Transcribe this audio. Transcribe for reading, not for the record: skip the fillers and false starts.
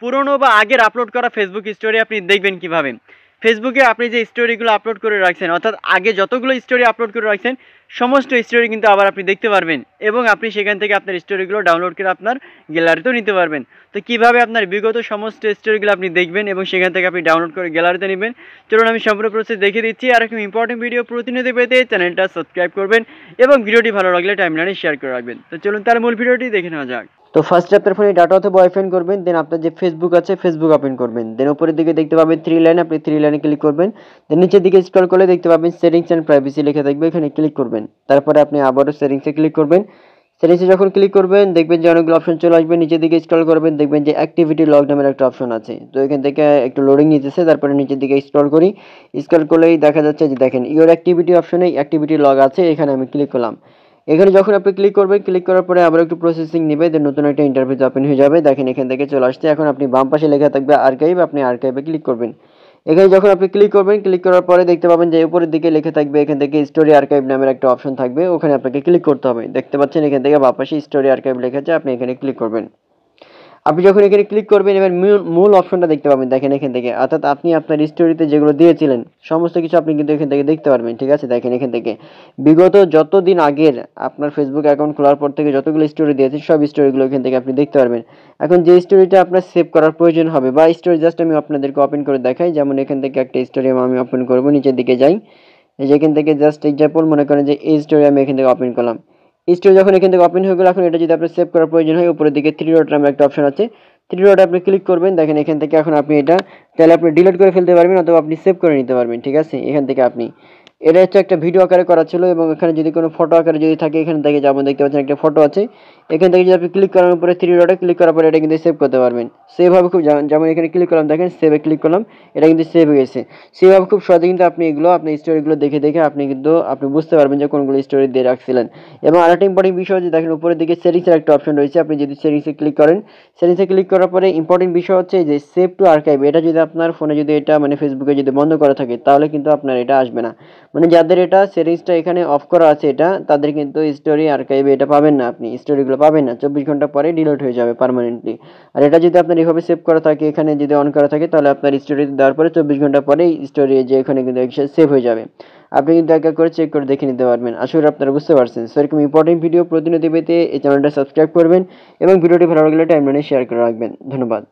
পুরনো বা আগের আপলোড করা ফেসবুক স্টোরি আপনি দেখবেন কিভাবে। ফেসবুকে আপনি যে স্টোরিগুলো আপলোড করে রাখছেন, অর্থাৎ আগে যতগুলো স্টোরি আপলোড করে রাখছেন সমস্ত স্টোরি কিন্তু আবার আপনি দেখতে পারবেন, এবং আপনি সেখান থেকে আপনার স্টোরিগুলো ডাউনলোড করে আপনার গ্যালারিতেও নিতে পারবেন। তো কিভাবে আপনার বিগত সমস্ত স্টোরিগুলো আপনি দেখবেন এবং সেখান থেকে আপনি ডাউনলোড করে গ্যালারিতে নেবেন, চলুন আমি সম্পূর্ণ প্রসেস দেখিয়ে দিচ্ছি। আর একটা ইম্পর্টেন্ট ভিডিও প্রতিনিয়ত পেতে চ্যানেলটা সাবস্ক্রাইব করবেন এবং ভিডিওটি ভালো লাগলে টাইমলাইনে শেয়ার করে রাখবেন। তো চলুন তার মূল ভিডিওটি দেখে নেওয়া যাক। তো ফার্স্টে আপনার ফোনে ডাটা অথবা ওয়াইফাই করবেন, দেন আপনার যে ফেসবুক আছে ফেসবুক ওপেন করবেন, দেন উপরের দিকে দেখতে পাবেন 3 লাইন, আপনি 3 লাইনে ক্লিক করবেন। দেন নিচের দিকে স্ক্রল করলে দেখতে পাবেন সেটিংস অ্যান্ড প্রাইভেসি লেখা থাকবে, এখানে ক্লিক করবেন। তারপরে আপনি আবারও সেটিংসে ক্লিক করবেন। সেটিংসে যখন ক্লিক করবেন দেখবেন যে অনেকগুলো অপশন চলে আসবে, নিচের দিকে স্ক্রল করবেন দেখবেন যে অ্যাক্টিভিটি লগ নামের একটা অপশন আছে। তো এখান থেকে একটু লোডিং নিতেছে, তারপরে নিচের দিকে স্ক্রল করি। স্ক্রল করলেই দেখা যাচ্ছে যে দেখেন ইওর অ্যাক্টিভিটি অপশনে অ্যাক্টিভিটি লগ আছে, এখানে আমি ক্লিক করলাম। এখানে যখন আপনি ক্লিক করবেন, ক্লিক করার পরে আবার একটু প্রসেসিং নেবে, দেন নতুন একটা ইন্টারফেস ওপেন হয়ে যাবে। দেখেন এখান থেকে চলে আসছে। এখন আপনি বাম পাশে লেখা থাকবে আর্কাইভ, আপনি আর্কাইভে ক্লিক করবেন। এখানে যখন আপনি ক্লিক করবেন, ক্লিক করার পরে দেখতে পাবেন যে উপরের দিকে লেখা থাকবে এখান থেকে স্টোরি আর্কাইভ নামের একটা অপশন থাকবে, ওখানে আপনাকে ক্লিক করতে হবে। দেখতে পাচ্ছেন এখান থেকে বাম পাশে স্টোরি আর্কাইভ লেখা আছে, আপনি এখানে ক্লিক করবেন। আপনি যখন এখানে ক্লিক করবেন এবার মূল অপশনটা দেখতে পাবেন, দেখেন এখান থেকে, অর্থাৎ আপনি আপনার স্টোরিতে যেগুলো দিয়েছিলেন সমস্ত কিছু আপনি কিন্তু এখান থেকে দেখতে পারবেন। ঠিক আছে, দেখেন এখান থেকে বিগত যতদিন আগের আপনার ফেসবুক অ্যাকাউন্ট খোলার পর থেকে যতগুলো স্টোরি দিয়েছেন সব স্টোরিগুলো এখান থেকে আপনি দেখতে পারবেন। এখন যে স্টোরিটা আপনার সেভ করার প্রয়োজন হবে বা স্টোরি জাস্ট আমি আপনাদেরকে ওপেন করে দেখাই, যেমন এখান থেকে একটা স্টোরি আমি ওপেন করবো, নিচের দিকে যাই, যেখান থেকে জাস্ট এক্সাম্পল মনে করেন যে এই স্টোরি আমি এখান থেকে ওপেন করলাম। স্টোরি যখন এখান থেকে ওপেন হয়ে গেল, এখন এটা যদি আপনার সেভ করার প্রয়োজন হয় উপরের দিকে 3 ডট নামে একটা অপশন আছে, 3 ডট আপনি ক্লিক করবেন। দেখেন এখান থেকে এখন আপনি এটা তাহলে আপনি ডিলিট করে ফেলতে পারবেন অথবা আপনি সেভ করে নিতে পারবেন। ঠিক আছে, এখান থেকে আপনি এটা হচ্ছে একটা ভিডিও আকারে করা ছিল, এবং এখানে যদি কোনো ফটো আকারে যদি থাকে এখান থেকে যেমন দেখতে পাচ্ছেন একটা ফটো আছে, এখান থেকে যদি আপনি ক্লিক করার উপরে 3 ডটে ক্লিক করার পরে এটা কিন্তু সেভ করতে পারবেন। সেভ হবে খুব, যেমন এখানে ক্লিক করলাম দেখেন সেভে ক্লিক করলাম, এটা কিন্তু সেভ হয়ে গেছে। সেভ হবে খুব সহজে কিন্তু আপনি এগুলো আপনার স্টোরিগুলো দেখে দেখে আপনি কিন্তু আপনি বুঝতে পারবেন যে কোনগুলো স্টোরি দিয়ে রাখছিলেন। এবং আরেকটা ইম্পর্টেন্ট বিষয় হচ্ছে দেখেন উপরের দিকে সেটিংসের একটা অপশন রয়েছে, আপনি যদি সেটিংসে ক্লিক করেন, সেটিংসে ক্লিক করার পরে ইম্পর্টেন্ট বিষয় হচ্ছে যে সেভ টু আর্কাইভ, এটা যদি আপনার ফোনে যদি এটা মানে ফেসবুকে যদি বন্ধ করা থাকে তাহলে কিন্তু আপনার এটা আসবে না। মানে যাদের এটা সেটিংসটা এখানে অফ করা আছে এটা তাদের কিন্তু স্টোরি আর্কাইভে এটা পাবেন না, আপনি স্টোরিগুলো পাবেন না, 24 ঘন্টা পরে ডিলিট হয়ে যাবে পার্মানেন্টলি। আর এটা যদি আপনার এভাবে সেভ করা থাকে এখানে যদি অন করা থাকে তাহলে আপনার স্টোরি দেওয়ার পরে 24 ঘন্টা পরেই স্টোরি যে এখানে কিন্তু সেভ হয়ে যাবে। আপনি কিন্তু এক এক করে চেক করে দেখে নিতে পারবেন। আসলে আপনারা বুঝতে পারছেন। সো এরকম ইম্পর্টেন্ট ভিডিও প্রতিনিয়ত পেতে এই চ্যানেলটা সাবস্ক্রাইব করবেন এবং ভিডিওটি ভালো লাগলে টাইমলাইনে শেয়ার করে রাখবেন। ধন্যবাদ।